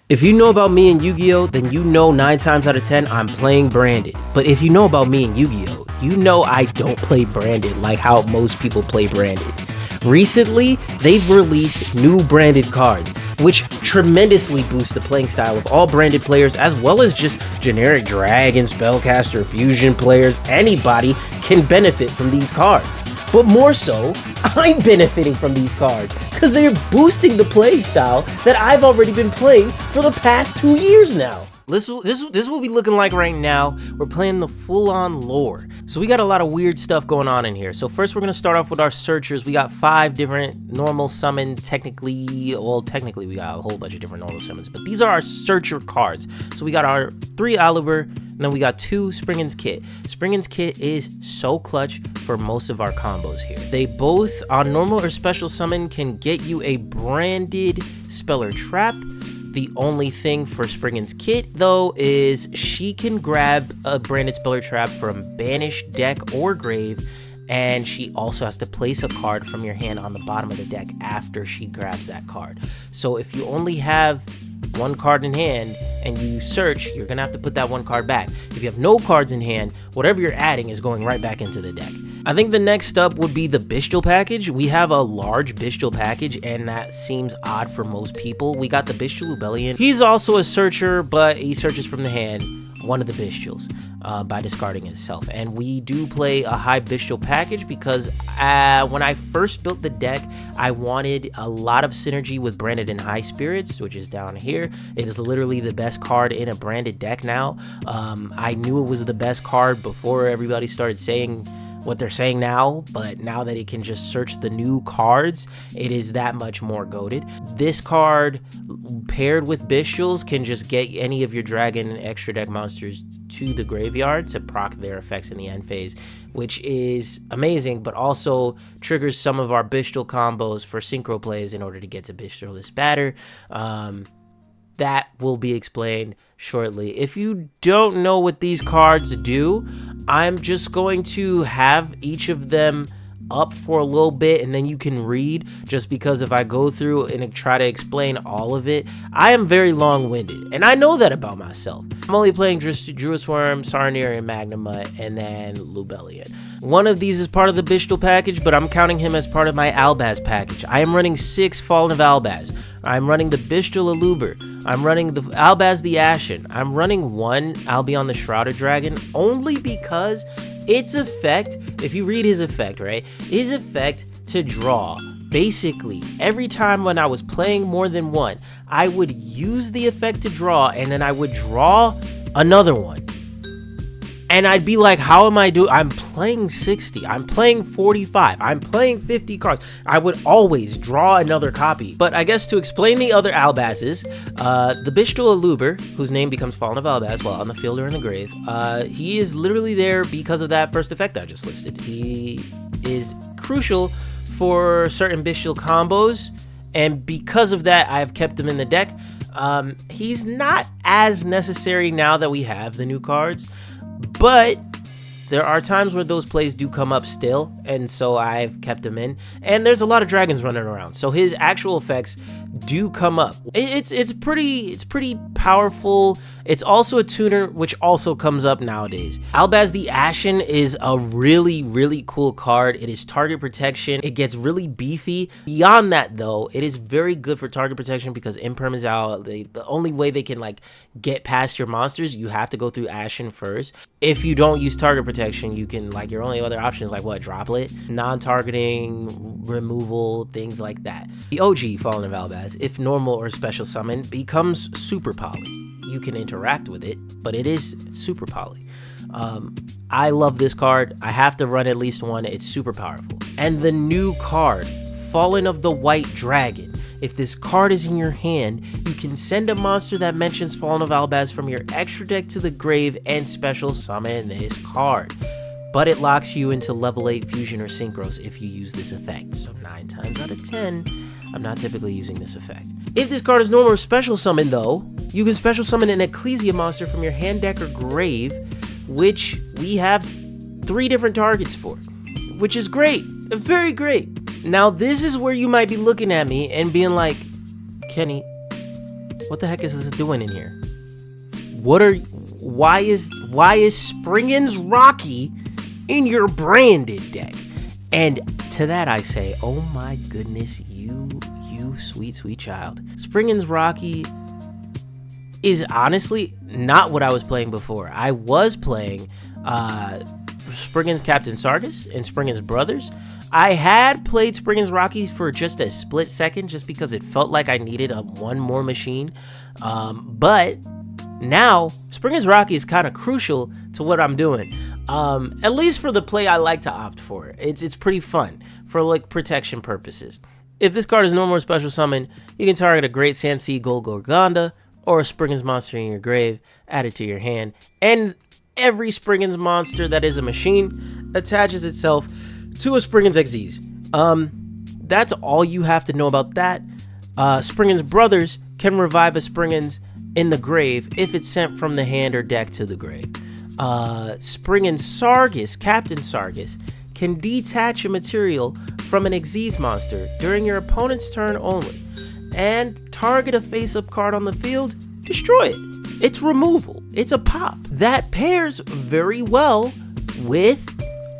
If you know about me and Yu-Gi-Oh, then you know 9 times out of 10 I'm playing branded. But if you know about me and Yu-Gi-Oh, you know I don't play branded like how most people play branded. Recently, they've released new branded cards, which tremendously boost the playing style of all branded players, as well as just generic dragon, spellcaster, fusion players. Anybody can benefit from these cards. But more so, I'm benefiting from these cards because they're boosting the playing style that I've already been playing for the past 2 years now. This is what we looking like right now. We're playing the full-on lore. So we got a lot of weird stuff going on in here. So first we're going to start off with our searchers. We got 5 different normal summon, technically we got a whole bunch of different normal summons, but these are our searcher cards. So we got our 3 Oliver, and then we got 2 Springen's Kit. Springen's Kit is so clutch for most of our combos here. They both, on normal or special summon, can get you a branded Speller Trap. The only thing for Springen's Kit, though, is she can grab a branded Speller Trap from banished deck or grave, and she also has to place a card from your hand on the bottom of the deck after she grabs that card. So if you only have 1 card in hand and you search, you're gonna have to put that 1 card back. If you have no cards in hand, whatever you're adding is going right back into the deck. I think the next up would be the Bestial package. We have a large Bestial package, and that seems odd for most people. We got the Bestial Lubellion. He's also a searcher, but he searches from the hand one of the Bestials by discarding itself. And we do play a high Bestial package because when I first built the deck, I wanted a lot of synergy with Branded and High Spirits, which is down here. It is literally the best card in a branded deck now. I knew it was the best card before everybody started saying what they're saying now, but now that it can just search the new cards, it is that much more goated. This card paired with Bestials can just get any of your dragon and extra deck monsters to the graveyard to proc their effects in the end phase, which is amazing, but also triggers some of our Bestial combos for synchro plays in order to get to Bestialist batter. That will be explained shortly. If you don't know what these cards do, I'm just going to have each of them up for a little bit and then you can read, just because if I go through and try to explain all of it, I am very long-winded, and I know that about myself. I'm only playing Druisworm, Sarnier, and Magnamut, and then Lubellion. One of these is part of the Bestial package, but I'm counting him as part of my Albaz package. I am running 6 Fallen of Albaz. I'm running the Bestial Aluber. I'm running the Albaz the Ashen. I'm running 1 Albion the Shrouded Dragon only because its effect, if you read his effect, right? His effect to draw, basically, every time when I was playing more than 1, I would use the effect to draw, and then I would draw another one. And I'd be like, how am I doing? I'm playing 60. I'm playing 45. I'm playing 50 cards. I would always draw another copy. But I guess to explain the other Albazes, the Bestial Aluber, whose name becomes Fallen of Albaz while on the field or in the grave, he is literally there because of that first effect I just listed. He is crucial for certain Bestial combos, and because of that, I've kept him in the deck. He's not as necessary now that we have the new cards, but there are times where those plays do come up still, and so I've kept him in. And there's a lot of dragons running around, so his actual effects do come up. It's pretty powerful. It's also a tuner, which also comes up nowadays. Albaz the Ashen is a really cool card. It is target protection. It gets really beefy. Beyond that, though, it is very good for target protection because Imperm is out. The only way they can get past your monsters, you have to go through Ashen first. If you don't use target protection, you can your only other options Droplet, non-targeting, removal, things like that. The OG Fallen of Albaz, if normal or special summon, becomes super poly. You can interact with it, but it is super poly. I love this card. I have to run at least 1. It's super powerful. And the new card, Fallen of the White Dragon. If this card is in your hand, you can send a monster that mentions Fallen of Albaz from your extra deck to the grave and special summon this card. But it locks you into level 8 fusion or synchros if you use this effect. So 9 times out of 10, I'm not typically using this effect. If this card is normal or special summon, though, you can special summon an Ecclesia monster from your hand, deck, or grave, which we have 3 different targets for, which is great, very great. Now, this is where you might be looking at me and being like, Kenny, What the heck is this doing in here? Why is Springin's Rocky in your branded deck? And to that I say, oh my goodness, you sweet child. Springin's Rocky is honestly not what I was playing before. I was playing Springin's Captain Sargus and Springin's Brothers. I had played Springin's Rocky for just a split second just because it felt like I needed one more machine. But now Springin's Rocky is kind of crucial to what I'm doing. At least for the play I like to opt for. It's pretty fun for like protection purposes. If this card is no more special summon, you can target a Great Sandseed Gold Gorgonda or a Springin's monster in your grave, add it to your hand, and every Springin's monster that is a machine attaches itself to a Springin's Xyz. That's all you have to know about that. Springin's Brothers can revive a Springin's in the grave if it's sent from the hand or deck to the grave. Springin's Sargus, Captain Sargus, can detach a material from an Xyz monster during your opponent's turn only, and target a face-up card on the field, destroy it. It's removal. It's a pop. That pairs very well with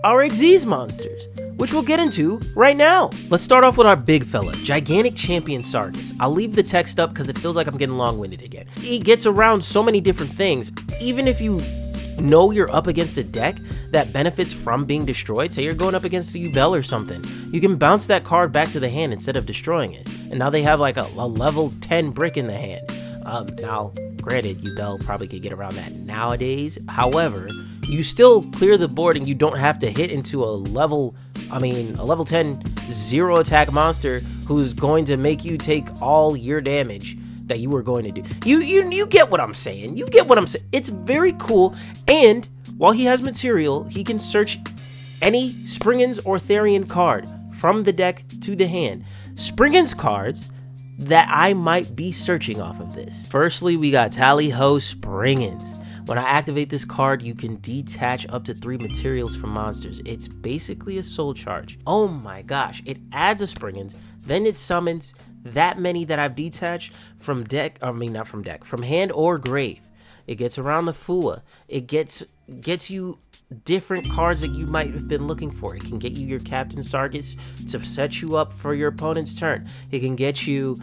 our Xyz monsters, which we'll get into right now. Let's start off with our big fella, Gigantic Champion Sargus. I'll leave the text up because it feels like I'm getting long-winded again. He gets around so many different things. Even if you know you're up against a deck that benefits from being destroyed, say you're going up against a Yubel or something, you can bounce that card back to the hand instead of destroying it. And now they have like a level 10 brick in the hand. Now, granted, Yubel probably could get around that nowadays. However, you still clear the board and you don't have to hit into a level 10 zero attack monster who's going to make you take all your damage that you were going to do. You get what I'm saying. You get what I'm saying. It's very cool. And while he has material, he can search any Springin's or Therian card from the deck to the hand. Springin's cards that I might be searching off of this. Firstly, we got Tally Ho Springin's. When I activate this card, you can detach up to 3 materials from monsters. It's basically a soul charge. Oh my gosh. It adds a Springin's, then it summons that many that I've detached from from hand or grave. It gets around the Fua. It gets you different cards that you might have been looking for. It can get you your Captain Sargus to set you up for your opponent's turn. It can get you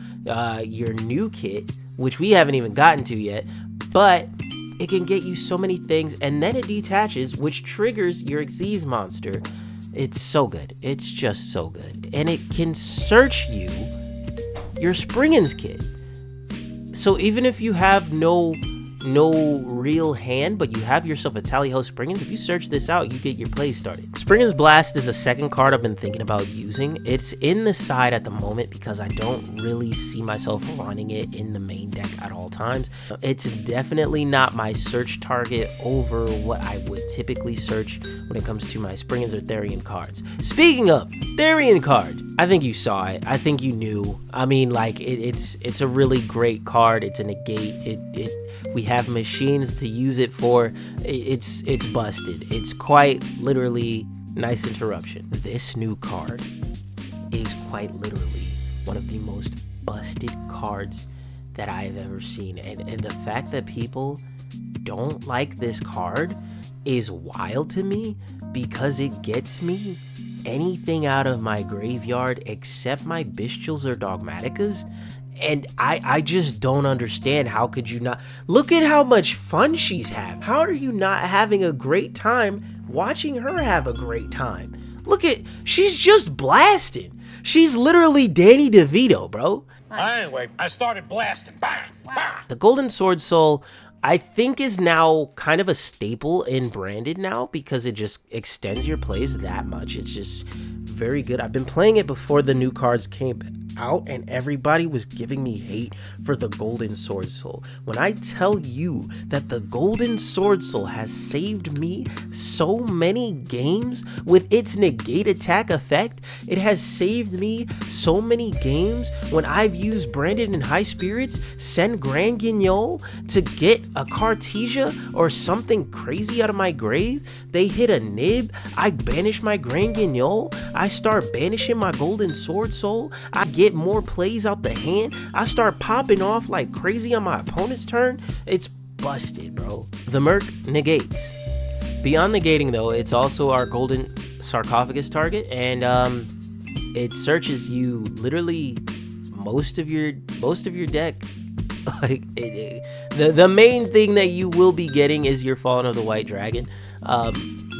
your new kit, which we haven't even gotten to yet, but it can get you so many things, and then it detaches, which triggers your Xyz monster. It's so good. It's just so good. And it can search you your Springin's kit. So even if you have no real hand, but you have yourself a Tally-Ho Springin's, if you search this out, you get your play started. Springin's Blast is a second card I've been thinking about using. It's in the side at the moment because I don't really see myself running it in the main deck at all times. It's definitely not my search target over what I would typically search when it comes to my Springin's or Therian cards. Speaking of Therian cards, I think you saw it. I think you knew. I mean, like, it's a really great card. It's a negate. We have machines to use it for. It's busted. It's quite literally nice interruption. This new card is quite literally one of the most busted cards that I've ever seen. And the fact that people don't like this card is wild to me because it gets me anything out of my graveyard except my Bestials or Dogmaticas. And I just don't understand. How could you not? Look at how much fun she's having. How are you not having a great time watching her have a great time? Look at, she's just blasting. She's literally Danny DeVito, bro. Anyway, I started blasting. Bang, bang. The Golden Sword Soul, I think, is now kind of a staple in Branded now because it just extends your plays that much. It's just very good. I've been playing it before the new cards came out and everybody was giving me hate for the Golden Sword Soul. When I tell you that the Golden Sword Soul has saved me so many games with its negate attack effect, it has saved me so many games when I've used Branded in High Spirits, send Grand Guignol to get a Cartesia or something crazy out of my grave. They hit a nib, I banish my Grand Guignol, I start banishing my Golden Sword Soul, I get get more plays out the hand. I start popping off like crazy on my opponent's turn. It's busted, bro. The Merc negates. Beyond negating though, it's also our golden sarcophagus target, and it searches you literally most of your deck. Like the main thing that you will be getting is your Fallen of the White Dragon,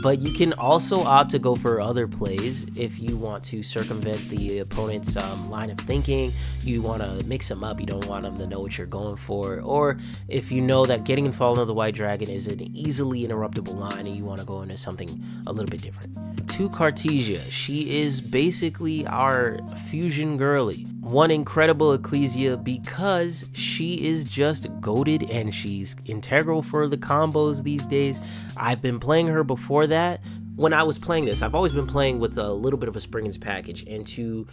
but you can also opt to go for other plays if you want to circumvent the opponent's line of thinking. You want to mix them up, you don't want them to know what you're going for, or if you know that getting Fallen of the White Dragon is an easily interruptible line and you want to go into something a little bit different. To Cartesia, she is basically our fusion girly. One incredible Ecclesia because she is just goated and she's integral for the combos these days. I've been playing her before that. When I was playing this, I've always been playing with a little bit of a Springens package, and to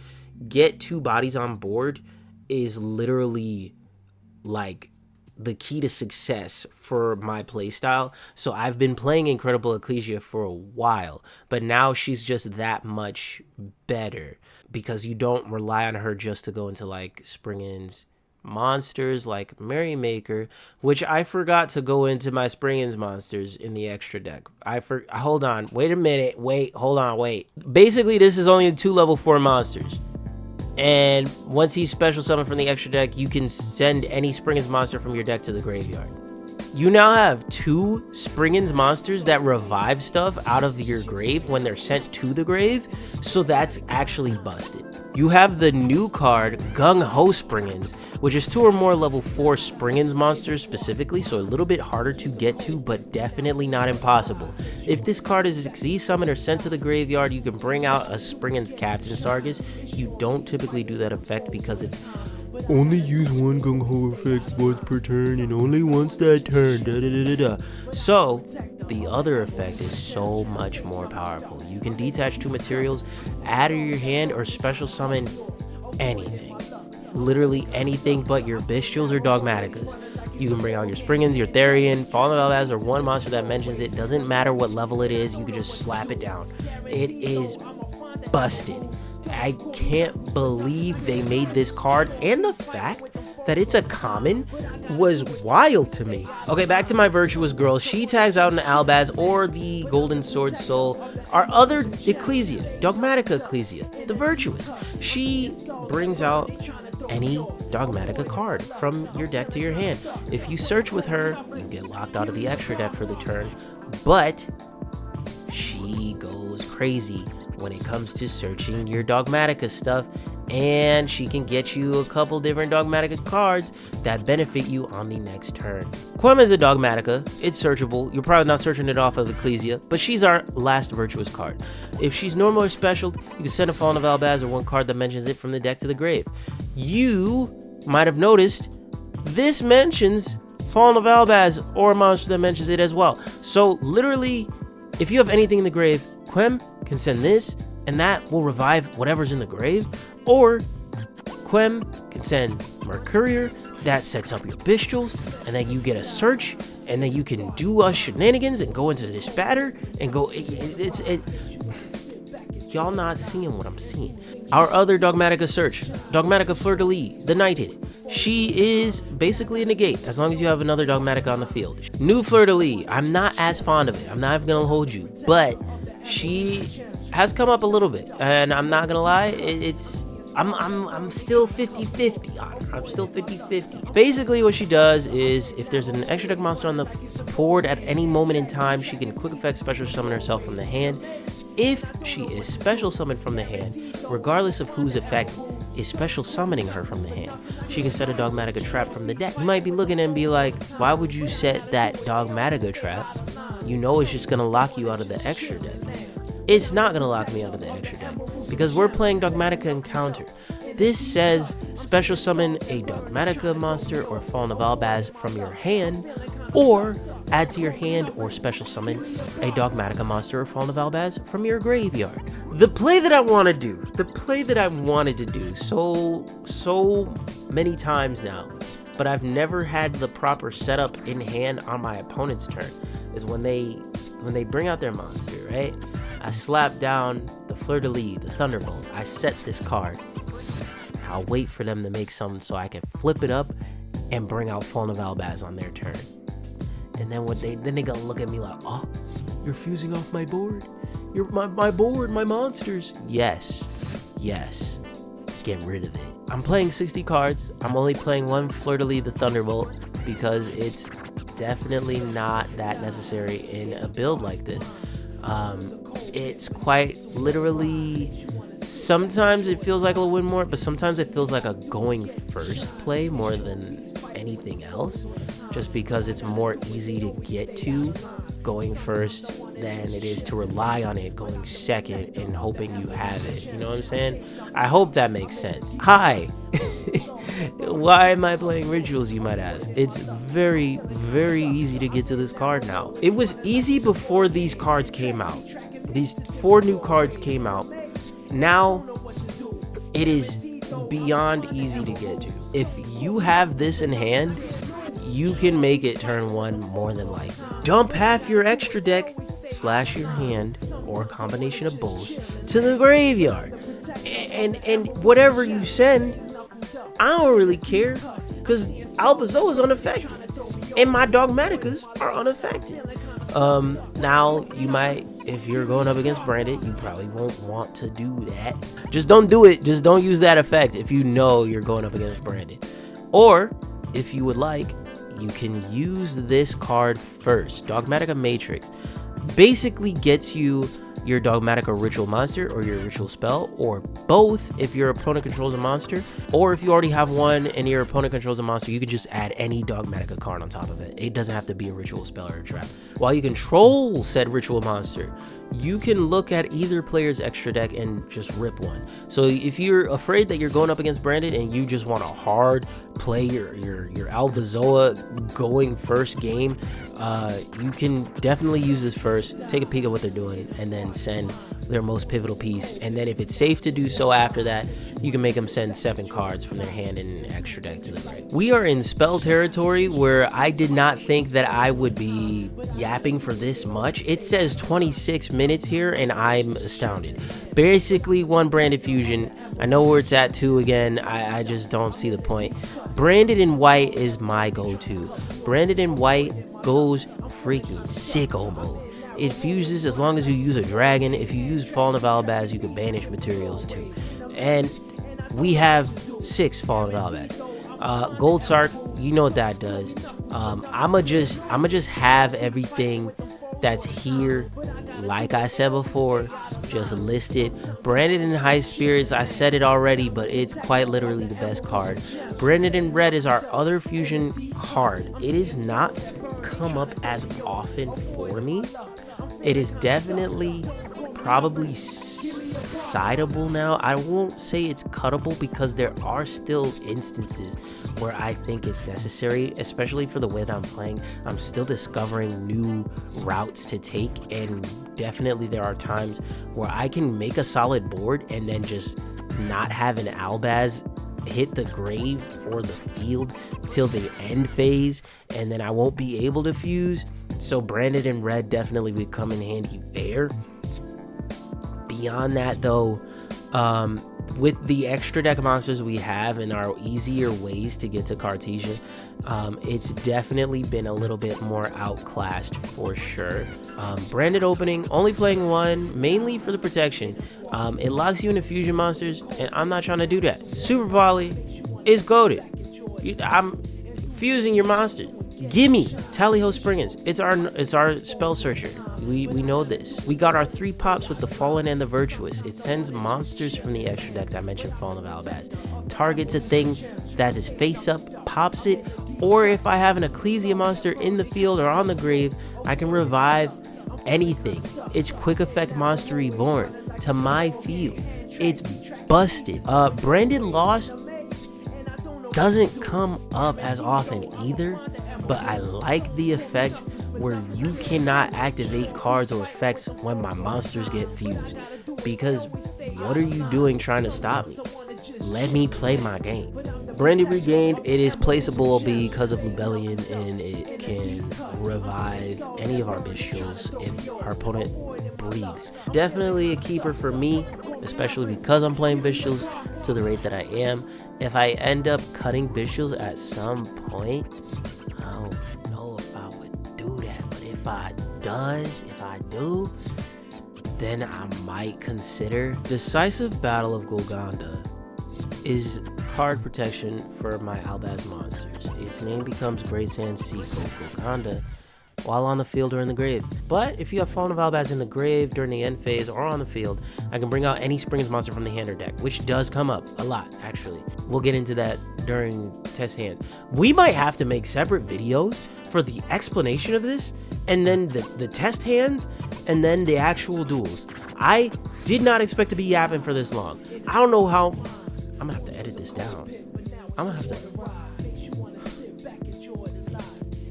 get 2 bodies on board is literally like the key to success for my playstyle. So I've been playing Incredible Ecclesia for a while, but now she's just that much better because you don't rely on her just to go into like Springens monsters like Merrymaker, which I forgot to go into my Springens monsters in the extra deck. Hold on, wait a minute, wait. Basically, this is only 2 level 4 monsters. And once he's special summoned from the extra deck, you can send any Springens monster from your deck to the graveyard. You now have 2 Springens monsters that revive stuff out of your grave when they're sent to the grave, so that's actually busted. You have the new card, Gung Ho Springens, which is 2 or more level 4 Springens monsters specifically, so a little bit harder to get to, but definitely not impossible. If this card is Z-summoned or sent to the graveyard, you can bring out a Springens Captain Sargus. You don't typically do that effect because it's only use 1 Gung Ho effect once per turn and only once that turn. So the other effect is so much more powerful. You can detach 2 materials, add to your hand, or special summon anything. Literally anything but your Bestials or Dogmaticas. You can bring out your Springens, your Therian, Fallen of Elbaz, or 1 monster that mentions it. Doesn't matter what level it is, you can just slap it down. It is busted. I can't believe they made this card, and the fact that it's a common was wild to me. Okay, back to my Virtuous girl. She tags out an Albaz or the Golden Sword Soul. Our other Ecclesia, Dogmatica Ecclesia, the Virtuous. She brings out any Dogmatica card from your deck to your hand. If you search with her, you get locked out of the extra deck for the turn, but she goes crazy when it comes to searching your Dogmatica stuff, and she can get you a couple different Dogmatica cards that benefit you on the next turn. Quem is a Dogmatica. It's searchable. You're probably not searching it off of Ecclesia, but she's our last Virtuous card. If she's normal or special, you can send a Fallen of Elbaz or 1 card that mentions it from the deck to the grave. You might have noticed this mentions Fallen of Elbaz or a monster that mentions it as well. So literally, if you have anything in the grave, Quem can send this, and that will revive whatever's in the grave. Or Quem can send Mercurier, that sets up your Bestials, and then you get a search, and then you can do shenanigans and go into this batter and go. Y'all not seeing what I'm seeing. Our other Dogmatica search, Dogmatica Fleur-de-Lis, the Knighted. She is basically a negate as long as you have another Dogmatica on the field. New Fleur-de-Lis, I'm not as fond of it. I'm not even gonna hold you, but she has come up a little bit, and I'm not gonna lie, I'm still 50-50 on her. I'm still 50-50. Basically, what she does is, if there's an extra deck monster on the board at any moment in time, she can quick effect special summon herself from the hand. If she is special summoned from the hand, regardless of whose effect is special summoning her from the hand, she can set a Dogmatica trap from the deck. You might be looking and be like, why would you set that Dogmatica trap? You know it's just gonna lock you out of the extra deck. It's not gonna lock me out of the extra deck because we're playing Dogmatica Encounter. This says special summon a Dogmatica monster or Fallen of Elbaz from your hand, or add to your hand or special summon a Dogmatica monster or Fallen of Elbaz from your graveyard. The play that I wanted to do so many times now, but I've never had the proper setup in hand on my opponent's turn, is when they bring out their monster, right? I slap down the Fleur-de-Lis, the Thunderbolt. I set this card. I'll wait for them to make some so I can flip it up and bring out Fallen of Albaz on their turn. And then they gonna look at me like, oh, you're fusing off my board? You're my board, my monsters. Yes. Get rid of it. I'm playing 60 cards. I'm only playing one Fleur-de-Lis the Thunderbolt because it's definitely not that necessary in a build like this. It's quite literally, sometimes it feels like a win more, but sometimes it feels like a going first play more than anything else, just because it's more easy to get to going first than it is to rely on it going second and hoping you have it. You know what I'm saying? I hope that makes sense. Hi. Why am I playing Rituals, you might ask? It's very, very easy to get to this card now. It was easy before these cards came out. These 4 new cards came out. Now, it is beyond easy to get to. If you have this in hand, you can make it turn 1 more than likely. Dump half your extra deck / your hand, or a combination of both, to the graveyard. And whatever you send, I don't really care, because Albazoa is unaffected. And my Dogmaticas are unaffected. Now, you might, if you're going up against Branded, you probably won't want to do that. Just don't do it. Just don't use that effect if you know you're going up against Branded. Or, if you would like, you can use this card first. Dogmatica Matrix basically gets you your Dogmatica Ritual monster or your Ritual spell, or both if your opponent controls a monster, or if you already have one and your opponent controls a monster, you can just add any Dogmatica card on top of it. It doesn't have to be a Ritual spell or a trap. While you control said Ritual monster, you can look at either player's extra deck and just rip one. So if you're afraid that you're going up against Branded and you just want to hard play your Albazoa going first game, you can definitely use this first, take a peek at what they're doing, and then send their most pivotal piece. And then if it's safe to do so after that, you can make them send 7 cards from their hand and an extra deck to the grave. We are in spell territory where I did not think that I would be yapping for this much. It says 26 minutes here, and I'm astounded. Basically, 1 Branded Fusion. I know where it's at 2 again. I just don't see the point. Branded in white is my go-to. Branded in white goes freaking sicko mode. It fuses as long as you use a dragon. If you use Fallen of Albaz, you can banish materials too. And we have 6 Fallen of Albaz. Gold Sark, you know what that does. I'ma just have everything that's here, like I said before, just listed. Branded in High Spirits, I said it already, but it's quite literally the best card. Branded in Red is our other fusion card. It is not come up as often for me. It is definitely probably sideable now. I won't say it's cuttable because there are still instances where I think it's necessary, especially for the way that I'm playing. I'm still discovering new routes to take, and definitely there are times where I can make a solid board and then just not have an Albaz hit the grave or the field till the end phase, and then I won't be able to fuse. So Branded in Red definitely would come in handy there. Beyond that though, with the extra deck monsters we have and our easier ways to get to Cartesia, it's definitely been a little bit more outclassed for sure. Branded opening, only playing 1, mainly for the protection. It locks you into fusion monsters, and I'm not trying to do that. Super Poly is goated. I'm fusing your monster. Gimme Tally-Ho Springans. It's our spell searcher. We know this. We got our 3 pops with the Fallen and the Virtuous. It sends monsters from the extra deck that I mentioned, Fallen of Albaz. Targets a thing that is face up, pops it, or if I have an Ecclesia monster in the field or on the grave, I can revive anything. It's quick effect monster reborn to my field. It's busted. Branded Lost doesn't come up as often either, but I like the effect where you cannot activate cards or effects when my monsters get fused, because what are you doing trying to stop me? Let me play my game. Branded Regained, it is placeable because of Lubellion, and it can revive any of our bestials if our opponent breathes. Definitely a keeper for me, especially because I'm playing bestials to the rate that I am. if I end up cutting Bishels at some point, I don't know if I would do that. But if I do, then I might consider. Decisive Battle of Golconda is card protection for my Albaz monsters. Its name becomes Great Sand Sea Golconda while on the field or in the grave. But if you have Fallen of Albaz in the grave during the end phase or on the field, I can bring out any Springs monster from the hand or deck, which does come up a lot, actually. We'll get into that during test hands. We might have to make separate videos for the explanation of this, and then the test hands, and then the actual duels. I did not expect to be yapping for this long. I don't know how. I'm gonna have to edit this down. I'm gonna have to.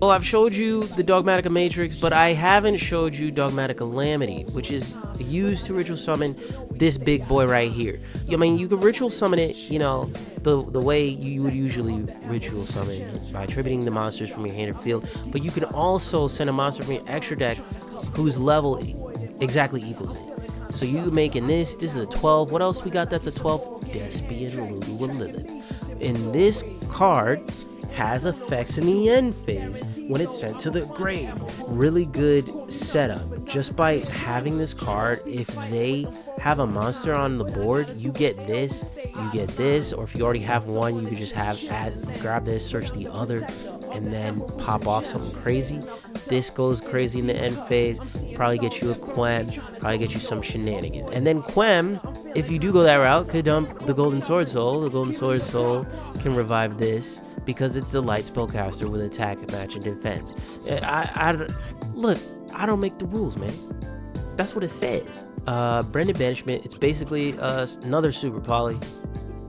Well, I've showed you the Dogmatica Matrix, but I haven't showed you Dogmatica Calamity, which is used to ritual summon this big boy right here. I mean, you can ritual summon it, you know, the way you would usually ritual summon by attributing the monsters from your hand or field, but you can also send a monster from your extra deck whose level exactly equals it. So you making this is a 12. What else we got that's a 12? Despian Lulu Lilith. And this card has effects in the end phase when it's sent to the grave. Really good setup. Just by having this card, if they have a monster on the board, you get this, or if you already have one, you could just grab this, search the other, and then pop off something crazy. This goes crazy in the end phase, probably get you a Quem, probably get you some shenanigans. And then Quem, if you do go that route, could dump the Golden Sword Soul. The Golden Sword Soul can revive this, because it's a light spellcaster with attack, match, and defense. Look, I don't make the rules, man. That's what it says. Branded Banishment, it's basically another Super Poly,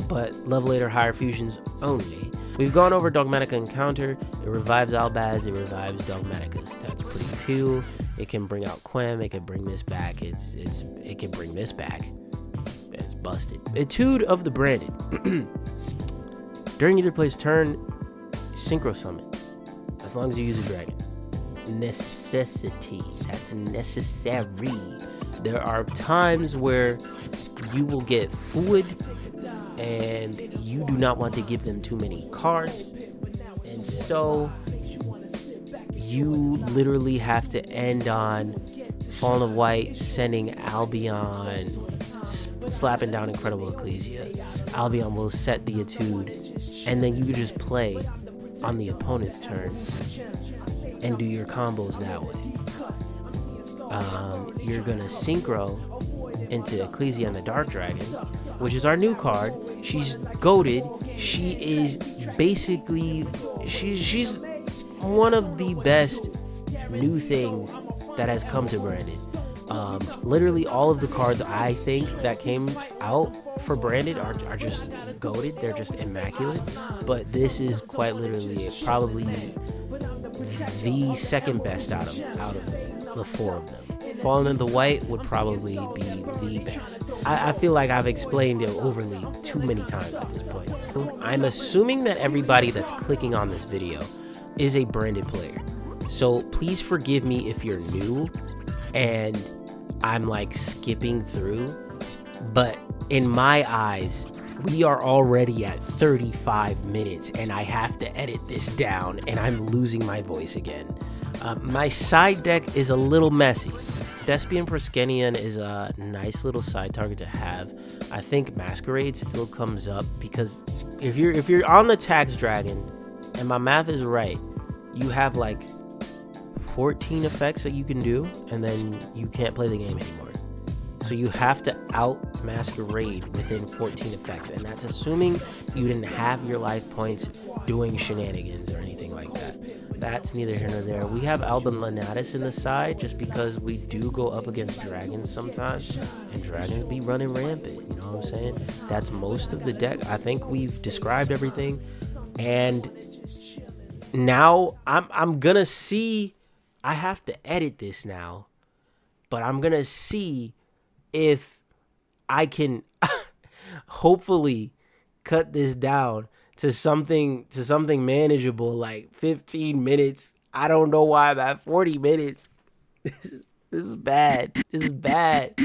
but level 8 or higher fusions only. We've gone over Dogmatica Encounter. It revives Albaz, it revives Dogmaticas. That's pretty cool. It can bring out Quem, it can bring this back. It can bring this back. It's busted. Etude of the Branded. During either player's turn, synchro summon, as long as you use a dragon. Necessity, that's necessary. There are times where you will get food and you do not want to give them too many cards, and so you literally have to end on Fallen of White, sending Albion, slapping down Incredible Ecclesia. Albion will set the Etude, and then you can just play on the opponent's turn and do your combos that way. You're gonna synchro into Ecclesia and the Dark Dragon, which is our new card. She's goated. She is basically she's one of the best new things that has come to Branded. Literally all of the cards I think that came out for Branded are just goated. They're just immaculate. But this is quite literally probably the second best out of the four of them. Fallen in the White would probably be the best. I feel like I've explained it overly too many times at this point. I'm assuming that everybody that's clicking on this video is a Branded player. So please forgive me if you're new and I'm like skipping through, but in my eyes, we are already at 35 minutes and I have to edit this down and I'm losing my voice again. My side deck is a little messy. Despian Proskenion is a nice little side target to have. I think Masquerade still comes up because if you're on the Tax Dragon, and my math is right, you have like 14 effects that you can do, and then you can't play the game anymore. So you have to out Masquerade within 14 effects, and that's assuming you didn't have your life points doing shenanigans or anything like that. That's neither here nor there. We have Alban Lenatus in the side just because we do go up against dragons sometimes, and dragons be running rampant, you know what I'm saying? That's most of the deck. I think we've described everything, and now I'm gonna see. I have to edit this now, but I'm gonna see if I can hopefully cut this down to something manageable, like 15 minutes. I don't know why I'm at 40 minutes. This is bad. This is bad.